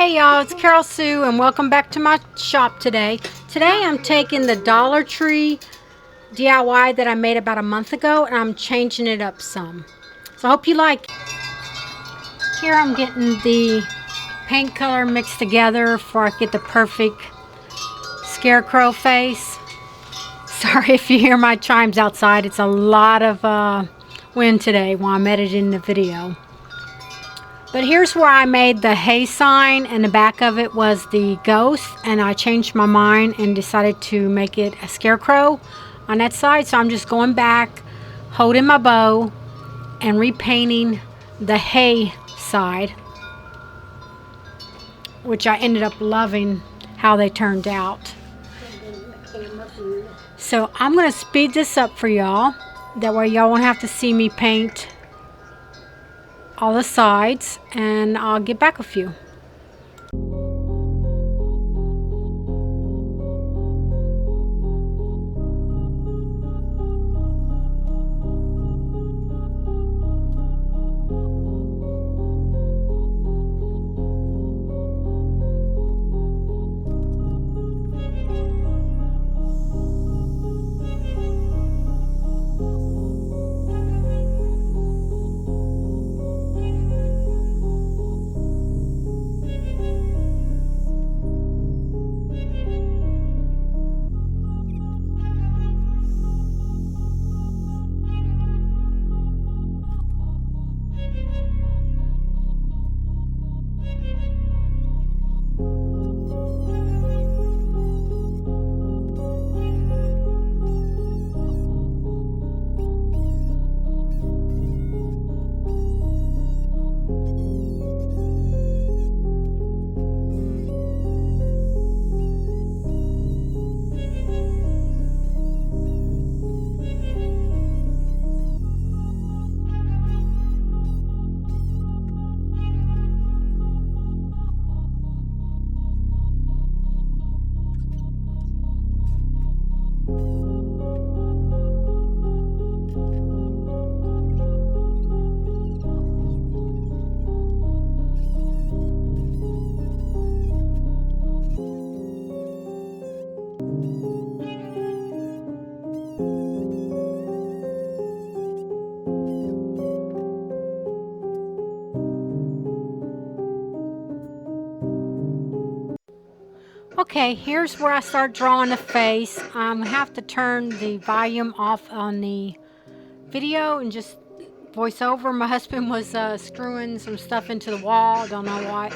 Hey y'all, it's Carolsue and welcome back to my shop today. Today I'm taking the Dollar Tree DIY that I made about a month ago and I'm changing it up some. So I hope you like it. Here I'm getting the paint color mixed together before I get the perfect Scarecrow face. Sorry if you hear my chimes outside. It's a lot of wind today while I'm editing the video. But here's where I made the hey sign, and the back of it was the ghost, and I changed my mind and decided to make it a scarecrow on that side. So I'm just going back, holding my bow, and repainting the hey side, which I ended up loving how they turned out. So I'm going to speed this up for y'all. That way y'all won't have to see me paint all the sides, and I'll get back with you. Okay, here's where I start drawing the face. I have to turn the volume off on the video and just voice over. My husband was screwing some stuff into the wall. Don't know why.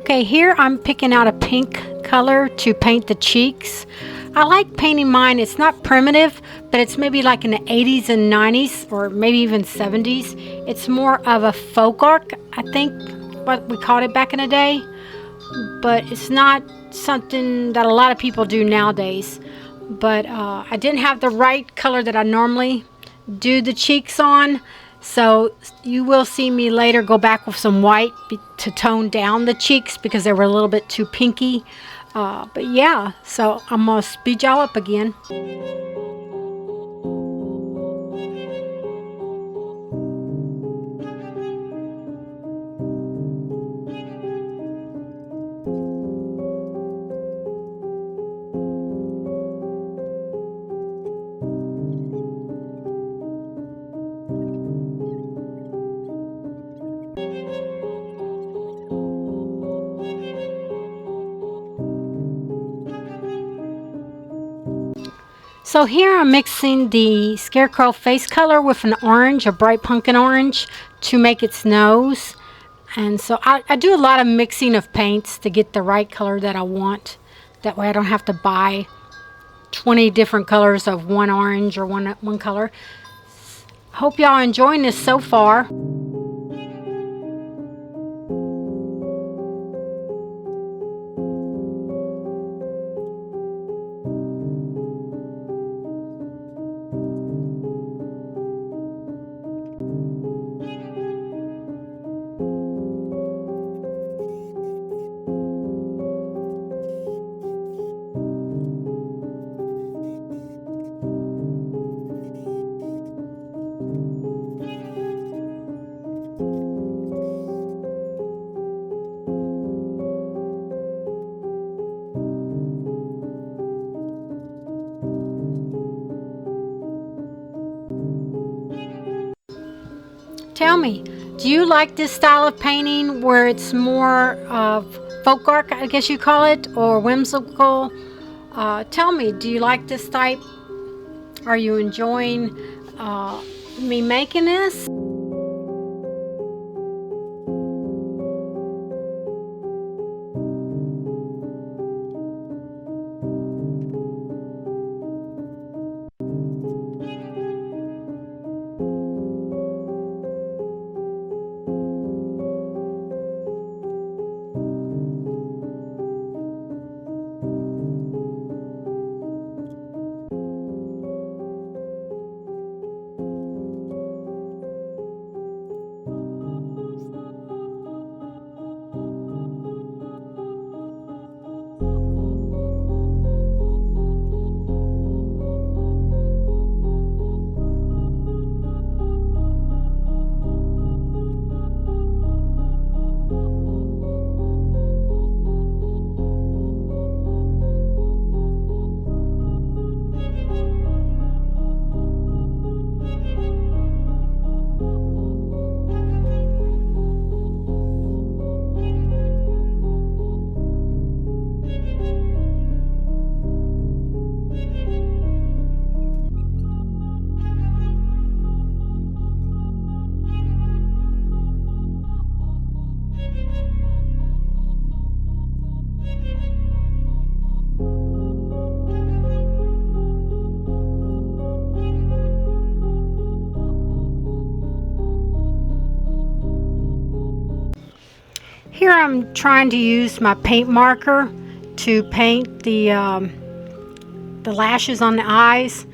Okay, here I'm picking out a pink color to paint the cheeks. I like painting mine. It's not primitive, but it's maybe like in the 80s and 90s, or maybe even 70s. It's more of a folk art, I think, what we called it back in the day. But it's not something that a lot of people do nowadays. But I didn't have the right color that I normally do the cheeks on. So you will see me later go back with some white to tone down the cheeks because they were a little bit too pinky. But yeah, so I'm going to speed y'all up again. So here I'm mixing the Scarecrow face color with an orange, a bright pumpkin orange, to make its nose. And so I do a lot of mixing of paints to get the right color that I want. That way I don't have to buy 20 different colors of one orange or one color. Hope y'all enjoying this so far. Tell me, do you like this style of painting where it's more of folk art, I guess you call it, or whimsical? Tell me, do you like this type? Are you enjoying me making this? Here I'm trying to use my paint marker to paint the lashes on the eyes.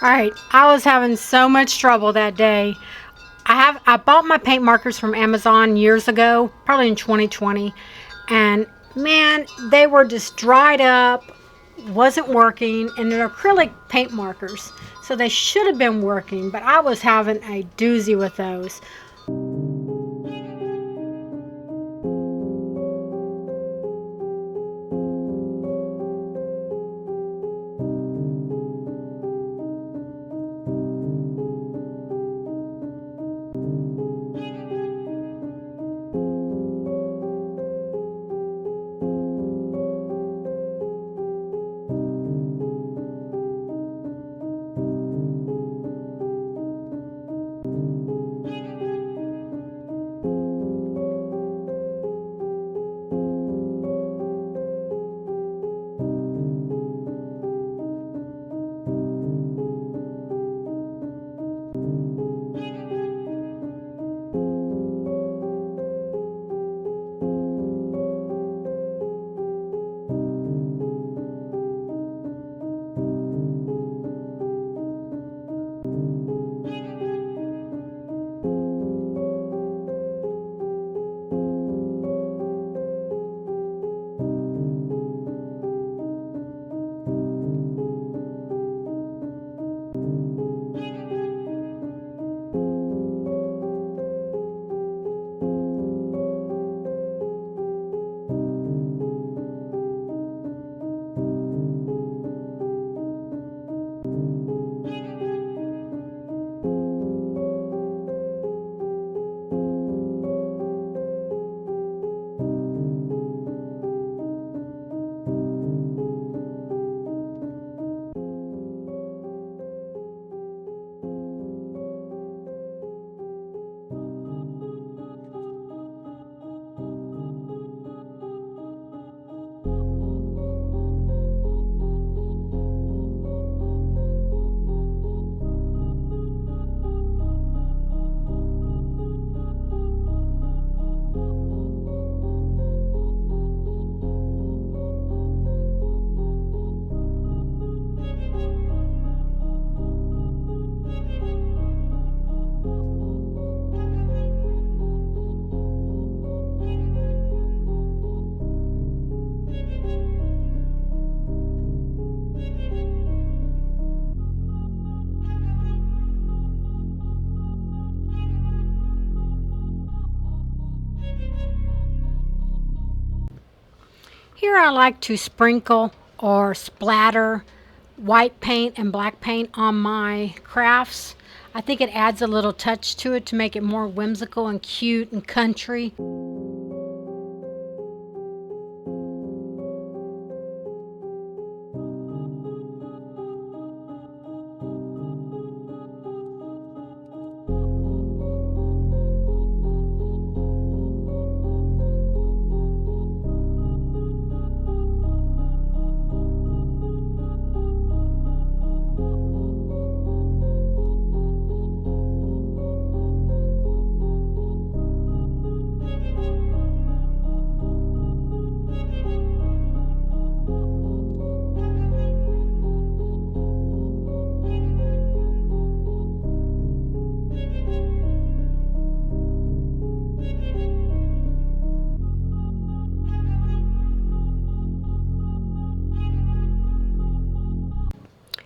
Alright, I was having so much trouble that day. I bought my paint markers from Amazon years ago, probably in 2020, and man, they were just dried up, wasn't working, and they're acrylic paint markers, so they should have been working, but I was having a doozy with those. Here I like to sprinkle or splatter white paint and black paint on my crafts. I think it adds a little touch to it to make it more whimsical and cute and country.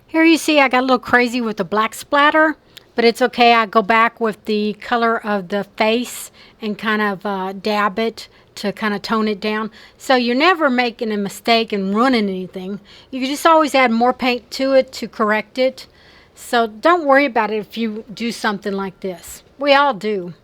Here you see I got a little crazy with the black splatter, but it's okay. I go back with the color of the face and kind of dab it to kind of tone it down. So you're never making a mistake and ruining anything. You can just always add more paint to it to correct it. So don't worry about it if you do something like this. We all do.